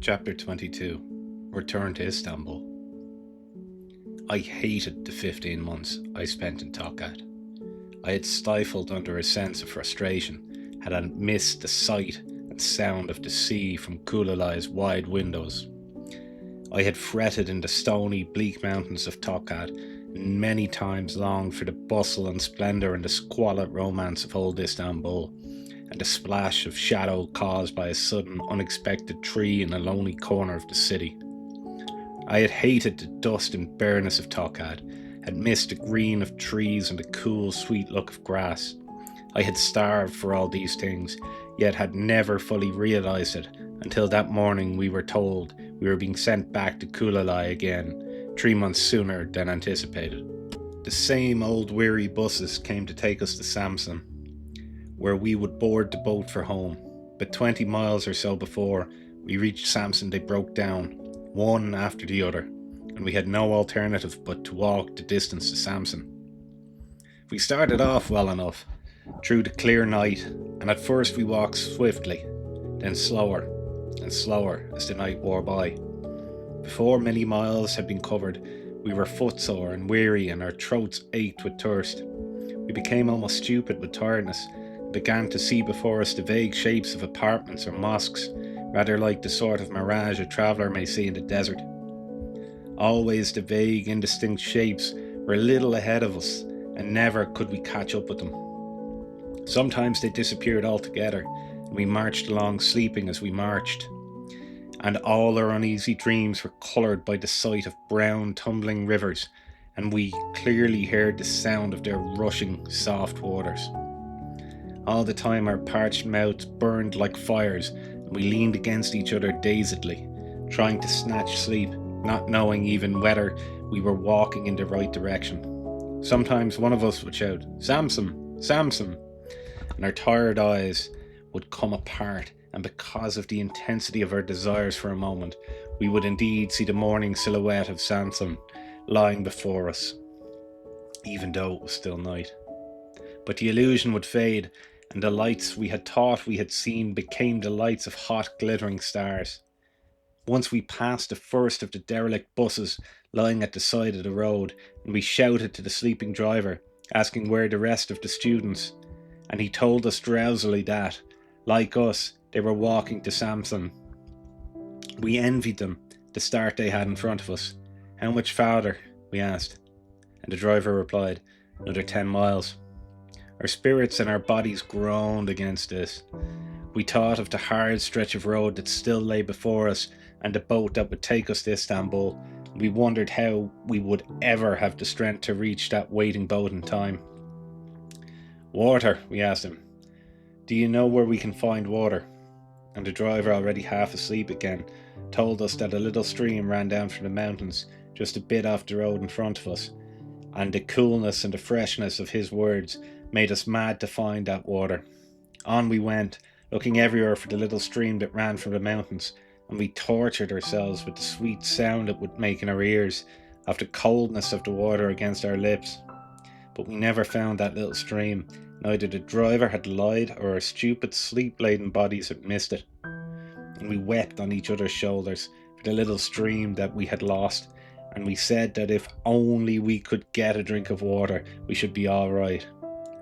Chapter 22. Return to Istanbul. I hated the 15 months I spent in Tokat. I had stifled under a sense of frustration, had I missed the sight and sound of the sea from Kulalai's wide windows. I had fretted in the stony, bleak mountains of Tokat, and many times longed for the bustle and splendour and the squalid romance of old Istanbul, and the splash of shadow caused by a sudden, unexpected tree in a lonely corner of the city. I had hated the dust and bareness of Tokat, had missed the green of trees and the cool, sweet look of grass. I had starved for all these things, yet had never fully realised it until that morning we were told we were being sent back to Kulalai again, 3 months sooner than anticipated. The same old weary buses came to take us to Samsun, where we would board the boat for home. But 20 miles or so before we reached Samsun, they broke down, one after the other, and we had no alternative but to walk the distance to Samsun. We started off well enough, through the clear night, and at first we walked swiftly, then slower and slower as the night wore by. Before many miles had been covered, we were footsore and weary, and our throats ached with thirst. We became almost stupid with tiredness, began to see before us the vague shapes of apartments or mosques, rather like the sort of mirage a traveller may see in the desert. Always the vague, indistinct shapes were a little ahead of us, and never could we catch up with them. Sometimes they disappeared altogether, and we marched along sleeping as we marched, and all our uneasy dreams were coloured by the sight of brown, tumbling rivers, and we clearly heard the sound of their rushing, soft waters. All the time our parched mouths burned like fires, and we leaned against each other dazedly, trying to snatch sleep, not knowing even whether we were walking in the right direction. Sometimes one of us would shout, "Samsun! Samsun!" and our tired eyes would come apart, and because of the intensity of our desires for a moment, we would indeed see the morning silhouette of Samsun lying before us, even though it was still night. But the illusion would fade, and the lights we had thought we had seen became the lights of hot, glittering stars. Once we passed the first of the derelict buses lying at the side of the road, and we shouted to the sleeping driver, asking where the rest of the students, and he told us drowsily that, like us, they were walking to Samsun. We envied them, the start they had in front of us. "How much farther?" we asked, and the driver replied, "Another 10 miles. Our spirits and our bodies groaned against this. We thought of the hard stretch of road that still lay before us and the boat that would take us to Istanbul. We wondered how we would ever have the strength to reach that waiting boat in time. "Water?" we asked him. "Do you know where we can find water?" And the driver, already half asleep again, told us that a little stream ran down from the mountains just a bit off the road in front of us, and the coolness and the freshness of his words made us mad to find that water. On we went, looking everywhere for the little stream that ran from the mountains, and we tortured ourselves with the sweet sound it would make in our ears, of the coldness of the water against our lips. But we never found that little stream. Neither the driver had lied, or our stupid, sleep-laden bodies had missed it. And we wept on each other's shoulders for the little stream that we had lost, and we said that if only we could get a drink of water, we should be all right.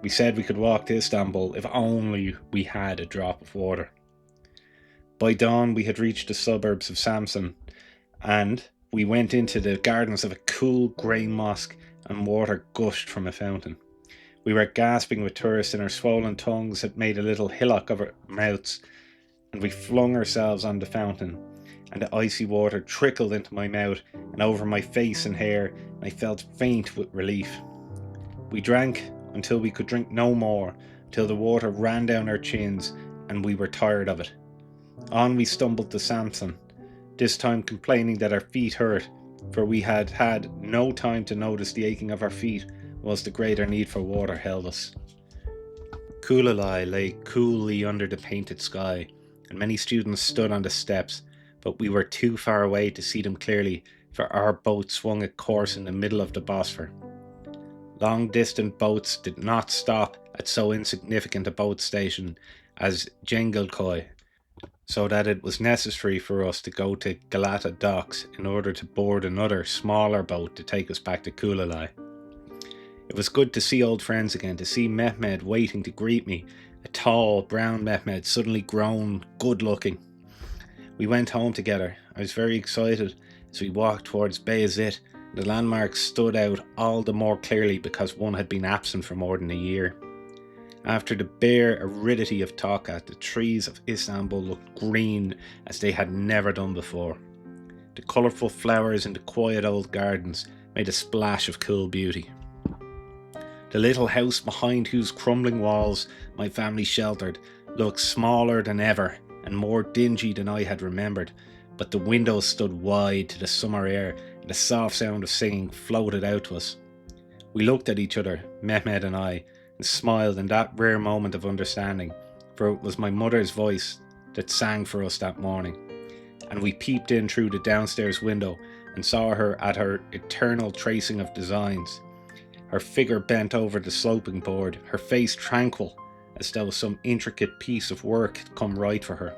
We said we could walk to Istanbul if only we had a drop of water. By dawn we had reached the suburbs of Samsun, and we went into the gardens of a cool grey mosque, and water gushed from a fountain. We were gasping with thirst, and our swollen tongues had made a little hillock of our mouths, and we flung ourselves on the fountain, and the icy water trickled into my mouth and over my face and hair, and I felt faint with relief. We drank until we could drink no more, till the water ran down our chins, and we were tired of it. On we stumbled to Samsun, this time complaining that our feet hurt, for we had had no time to notice the aching of our feet, whilst the greater need for water held us. Kulalai lay coolly under the painted sky, and many students stood on the steps, but we were too far away to see them clearly, for our boat swung a course in the middle of the Bosphor. Long-distant boats did not stop at so insignificant a boat station as Cengizköy, so that it was necessary for us to go to Galata docks in order to board another smaller boat to take us back to Kulalai. It was good to see old friends again, to see Mehmed waiting to greet me, a tall, brown Mehmed, suddenly grown, good-looking. We went home together. I was very excited as we walked towards Bayezid. The landmarks stood out all the more clearly because one had been absent for more than a year. After the bare aridity of Tokat, the trees of Istanbul looked green as they had never done before. The colourful flowers in the quiet old gardens made a splash of cool beauty. The little house behind whose crumbling walls my family sheltered looked smaller than ever and more dingy than I had remembered, but the windows stood wide to the summer air and the soft sound of singing floated out to us. We looked at each other, Mehmed and I, and smiled in that rare moment of understanding, for it was my mother's voice that sang for us that morning, and we peeped in through the downstairs window and saw her at her eternal tracing of designs, her figure bent over the sloping board, her face tranquil as though some intricate piece of work had come right for her.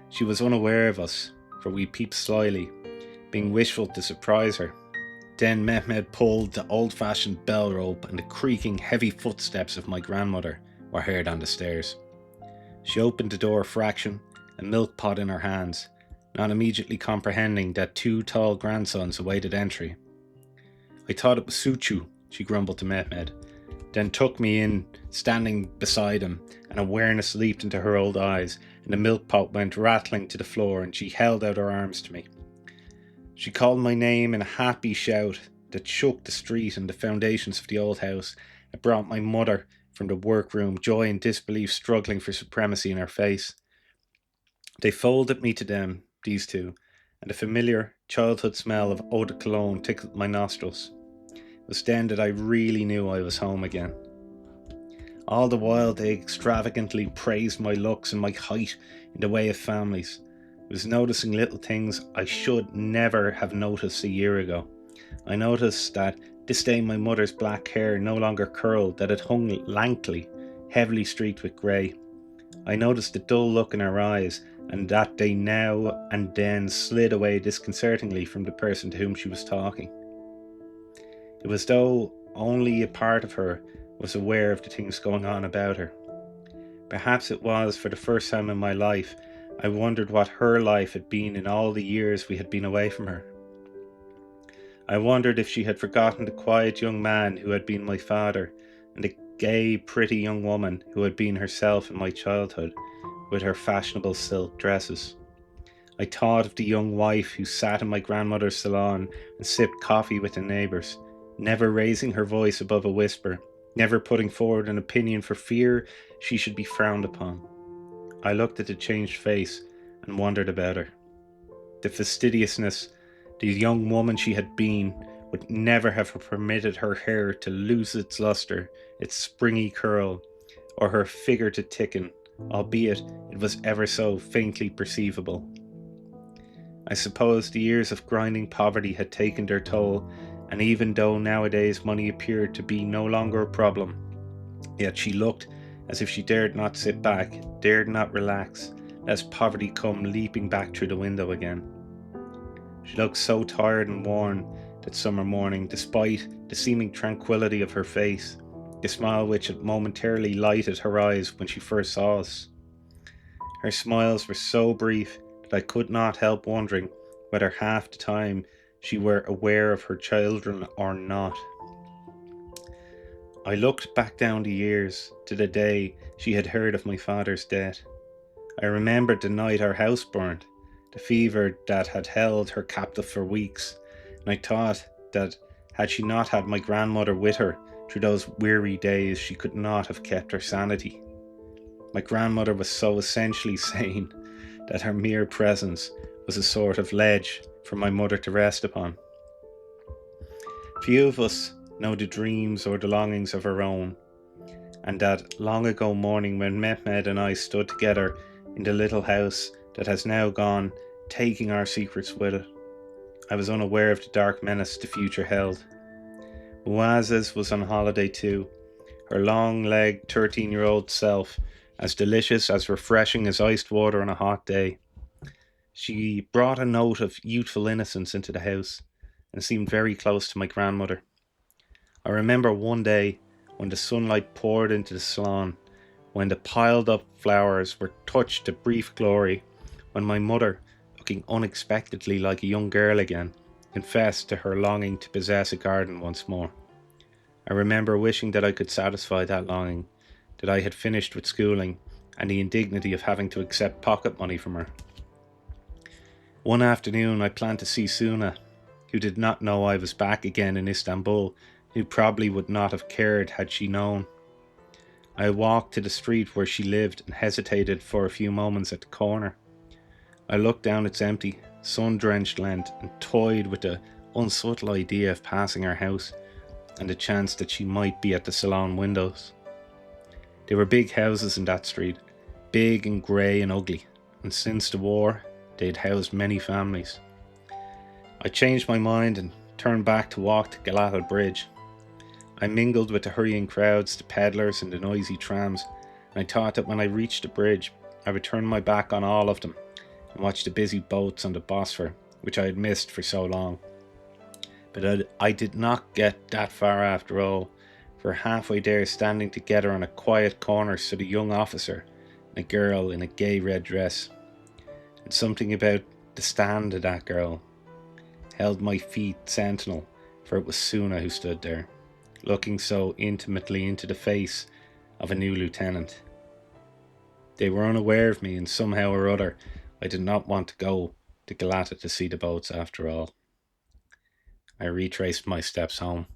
She was unaware of us, for we peeped slyly, being wishful to surprise her. Then Mehmed pulled the old-fashioned bell rope and the creaking heavy footsteps of my grandmother were heard on the stairs. She opened the door a fraction, a milk pot in her hands, not immediately comprehending that two tall grandsons awaited entry. "I thought it was Suchu," she grumbled to Mehmed, then took me in, standing beside him, and awareness leaped into her old eyes, and the milk pot went rattling to the floor, and she held out her arms to me. She called my name in a happy shout that shook the street and the foundations of the old house. It brought my mother from the workroom, joy and disbelief struggling for supremacy in her face. They folded me to them, these two, and the familiar childhood smell of eau de cologne tickled my nostrils. It was then that I really knew I was home again. All the while they extravagantly praised my looks and my height in the way of families. I was noticing little things I should never have noticed a year ago. I noticed that this day my mother's black hair no longer curled, that it hung lankly, heavily streaked with grey. I noticed the dull look in her eyes, and that they now and then slid away disconcertingly from the person to whom she was talking. It was though only a part of her was aware of the things going on about her. Perhaps it was for the first time in my life I wondered what her life had been in all the years we had been away from her. I wondered if she had forgotten the quiet young man who had been my father, and the gay, pretty young woman who had been herself in my childhood, with her fashionable silk dresses. I thought of the young wife who sat in my grandmother's salon and sipped coffee with the neighbours, never raising her voice above a whisper, never putting forward an opinion for fear she should be frowned upon. I looked at the changed face and wondered about her. The fastidiousness, the young woman she had been, would never have permitted her hair to lose its lustre, its springy curl, or her figure to thicken, albeit it was ever so faintly perceivable. I suppose the years of grinding poverty had taken their toll, and even though nowadays money appeared to be no longer a problem, yet she looked as if she dared not sit back, dared not relax, lest poverty come leaping back through the window again. She looked so tired and worn that summer morning, despite the seeming tranquility of her face, the smile which had momentarily lighted her eyes when she first saw us. Her smiles were so brief that I could not help wondering whether half the time she were aware of her children or not. I looked back down the years to the day she had heard of my father's death. I remembered the night our house burned, the fever that had held her captive for weeks, and I thought that had she not had my grandmother with her through those weary days, she could not have kept her sanity. My grandmother was so essentially sane that her mere presence was a sort of ledge for my mother to rest upon. Few of us know the dreams or the longings of our own, and that long ago morning when Mehmed and I stood together in the little house that has now gone, taking our secrets with it, I was unaware of the dark menace the future held. Muazzez was on holiday too, her long-legged 13-year-old self as delicious, as refreshing as iced water on a hot day. She brought a note of youthful innocence into the house and seemed very close to my grandmother. I remember one day when the sunlight poured into the salon, when the piled up flowers were touched to brief glory, when my mother, looking unexpectedly like a young girl again, confessed to her longing to possess a garden once more. I remember wishing that I could satisfy that longing, that I had finished with schooling and the indignity of having to accept pocket money from her. One afternoon I planned to see Suna, who did not know I was back again in Istanbul, who probably would not have cared had she known. I walked to the street where she lived and hesitated for a few moments at the corner. I looked down its empty, sun-drenched length and toyed with the unsubtle idea of passing her house and the chance that she might be at the salon windows. There were big houses in that street, big and grey and ugly, and since the war, they'd housed many families. I changed my mind and turned back to walk to Galata Bridge. I mingled with the hurrying crowds, the peddlers and the noisy trams, and I thought that when I reached the bridge, I would turn my back on all of them and watch the busy boats on the Bosphor, which I had missed for so long. But I did not get that far after all, for halfway there, standing together on a quiet corner, stood a young officer and a girl in a gay red dress. And something about the stand of that girl held my feet sentinel, for it was Suna who stood there, looking so intimately into the face of a new lieutenant. They were unaware of me, and somehow or other I did not want to go to Galata to see the boats after all. I retraced my steps home.